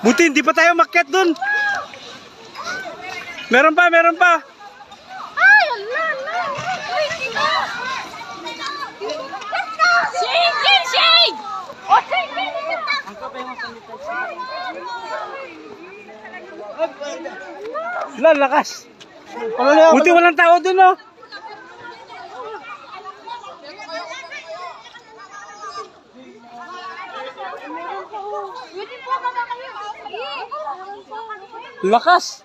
Buti hindi pa tayo makyat dun. Meron pa, meron pa. Ay, ala. Uy, dito. Shade, shade. Oh, shade. Lan, lakas. Buti walang tao dun, oh. Lakas.